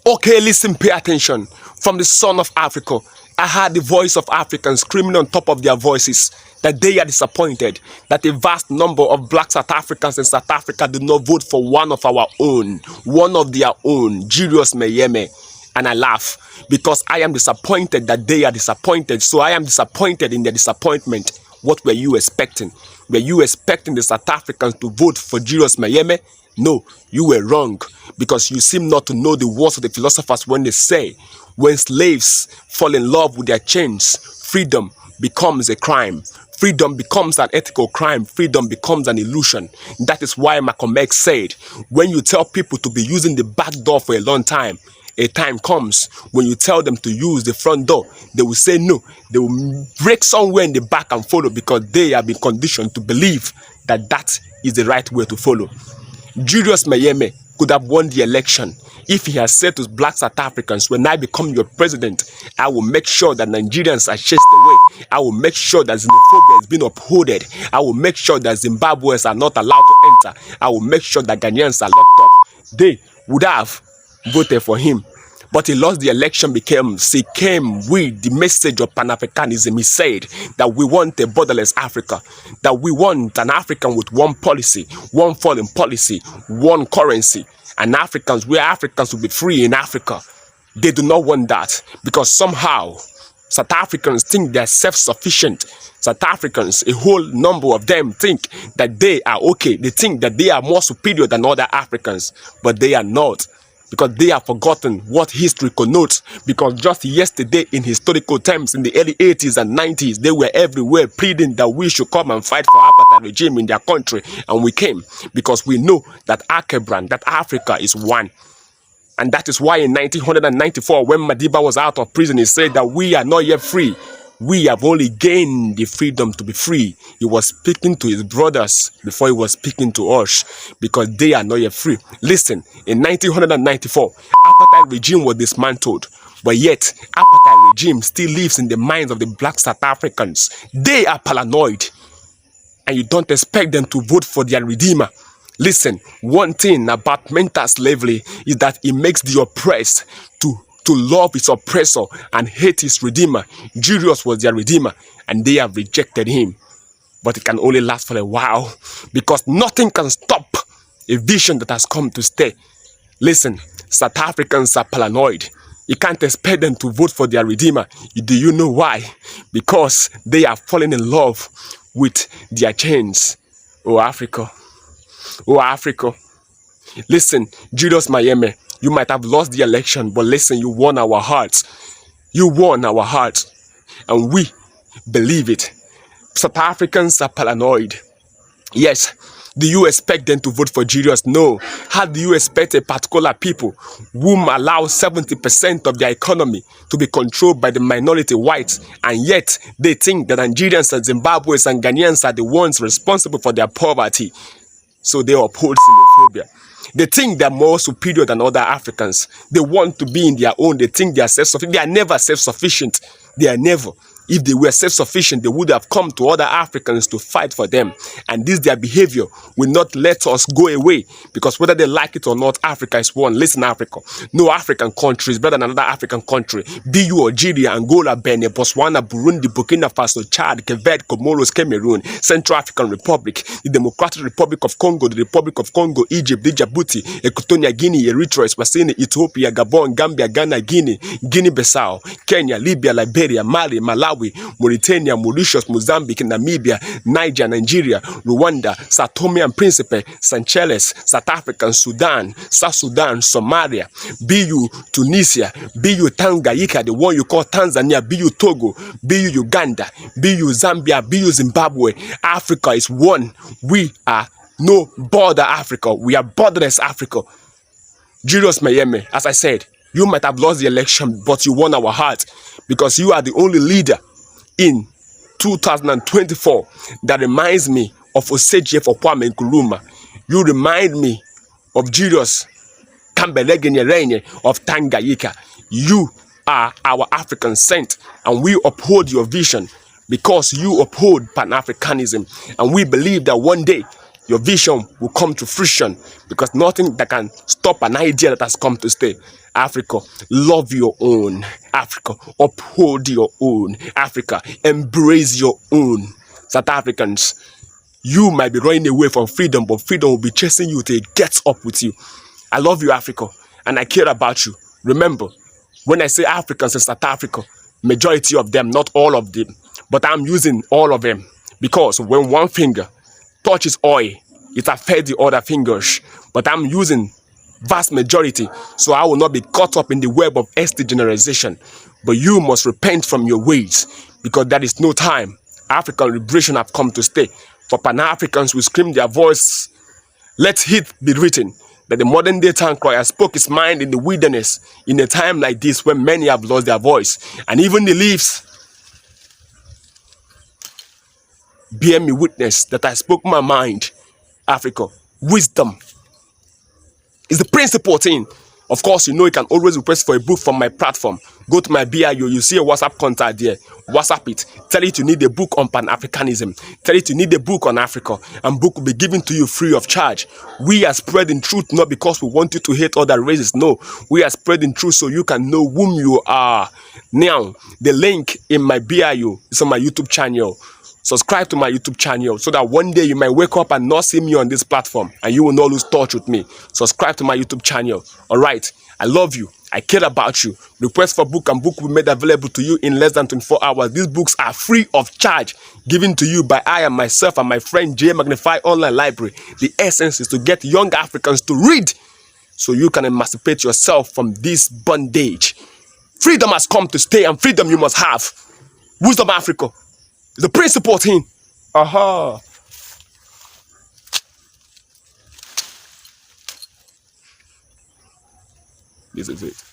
Okay, listen, pay attention. From the Son of Africa, I heard the voice of Africans screaming on top of their voices that they are disappointed that a vast number of black South Africans in South Africa did not vote for one of our own, one of their own, Julius Malema. And I laugh because I am disappointed that they are disappointed. So I am disappointed in their disappointment. What were you expecting? Were you expecting the South Africans to vote for Julius Malema? No, you were wrong, because you seem not to know the words of the philosophers when they say, when slaves fall in love with their chains, freedom becomes a crime. Freedom becomes an ethical crime. Freedom becomes an illusion. That is why Malcolm X said, when you tell people to be using the back door for a long time, a time comes when you tell them to use the front door, they will say no. They will break somewhere in the back and follow, because they have been conditioned to believe that that is the right way to follow. Julius Malema could have won the election if he had said to black South Africans, when I become your president, I will make sure that Nigerians are chased away. I will make sure that xenophobia is being upheld. I will make sure that Zimbabweans are not allowed to enter. I will make sure that Ghanaians are locked up. They would have voted for him. But he lost the election because he came with the message of Pan-Africanism. He said that we want a borderless Africa, that we want an African with one policy, one foreign policy, one currency, and Africans, where Africans will be free in Africa. They do not want that, because somehow South Africans think they are self-sufficient. South Africans, a whole number of them, think that they are okay. They think that they are more superior than other Africans, but they are not. Because they have forgotten what history connotes. Because just yesterday, in historical terms, in the early 80s and 90s, they were everywhere pleading that we should come and fight for apartheid regime in their country. And we came because we know that Akebran, that Africa is one. And that is why in 1994, when Madiba was out of prison, he said that we are not yet free. We have only gained the freedom to be free. He was speaking to his brothers before he was speaking to us, because they are not yet free. Listen, in 1994, apartheid regime was dismantled, but yet apartheid regime still lives in the minds of the black South Africans. They are paranoid, and you don't expect them to vote for their redeemer. Listen, one thing about mental slavery is that it makes the oppressed to love his oppressor and hate his redeemer. Julius was their redeemer, and they have rejected him. But it can only last for a while, because nothing can stop a vision that has come to stay. Listen, South Africans are paranoid. You can't expect them to vote for their redeemer. Do you know why? Because they are falling in love with their chains. Oh, Africa. Oh, Africa. Listen, Julius Malema, you might have lost the election, but listen, you won our hearts. You won our hearts. And we believe it. South Africans are paranoid. Yes. Do you expect them to vote for Julius? No. How do you expect a particular people whom allow 70% of their economy to be controlled by the minority whites, and yet they think that Nigerians and Zimbabweans and Ghanaians are the ones responsible for their poverty? So they uphold xenophobia. They think they're more superior than other Africans. They want to be in their own. They think they are self-sufficient. They are never self-sufficient. They are never. If they were self-sufficient, they would have come to other Africans to fight for them. And this, their behavior, will not let us go away. Because whether they like it or not, Africa is one. Listen, Africa. No African country is better than another African country. Be you Algeria, Angola, Benin, Botswana, Burundi, Burkina Faso, Chad, Cape Verde, Comoros, Cameroon, Central African Republic, the Democratic Republic of Congo, the Republic of Congo, Egypt, Djibouti, Equatorial Guinea, Eritrea, Eswatini, Ethiopia, Gabon, Gambia, Ghana, Guinea-Bissau, Kenya, Libya, Liberia, Mali, Malawi, Mauritania, Mauritius, Mozambique, Namibia, Niger, Nigeria, Rwanda, Sao Tome and Principe, Seychelles, South Africa, Sudan, South Sudan, Somalia, BU Tunisia, BU Tanganyika, the one you call Tanzania, BU Togo, BU Uganda, BU Zambia, BU Zimbabwe. Africa is one. We are no border Africa. We are borderless Africa. Julius Malema, as I said, you might have lost the election, but you won our heart, because you are the only leader in 2024 that reminds me of Osejie Kwame Nkrumah. You remind me of Julius Kambelegenye of Tanganyika. You are our African saint, and we uphold your vision because you uphold Pan-Africanism, and we believe that one day your vision will come to fruition, because nothing that can stop an idea that has come to stay. Africa, love your own. Africa, uphold your own. Africa, embrace your own. South Africans, you might be running away from freedom, but freedom will be chasing you till it gets up with you. I love you, Africa, and I care about you. Remember, when I say Africans in South Africa, majority of them, not all of them, but I'm using all of them, because when one finger touches oil, it affects the other fingers. But I'm using vast majority, so I will not be caught up in the web of ethnic generalization. But you must repent from your ways, because there is no time. African liberation have come to stay. For Pan-Africans will scream their voice. Let it be written that the modern day town crier spoke his mind in the wilderness in a time like this when many have lost their voice, and even the leaves bear me witness that I spoke my mind. Africa, wisdom is the principal thing. Of course, you know you can always request for a book from my platform. Go to my bio, you see a WhatsApp contact there. WhatsApp it. Tell it you need a book on Pan-Africanism. Tell it you need a book on Africa. And book will be given to you free of charge. We are spreading truth not because we want you to hate other races. No, we are spreading truth so you can know whom you are. Now, the link in my bio is on my YouTube channel. Subscribe to my YouTube channel so that one day you might wake up and not see me on this platform and you will not lose touch with me. Subscribe to my YouTube channel. Alright, I love you. I care about you. Request for book and book will be made available to you in less than 24 hours. These books are free of charge, given to you by I and myself and my friend J Magnify Online Library. The essence is to get young Africans to read so you can emancipate yourself from this bondage. Freedom has come to stay, and freedom you must have. Wisdom Africa. The principal thing. Aha. This is it.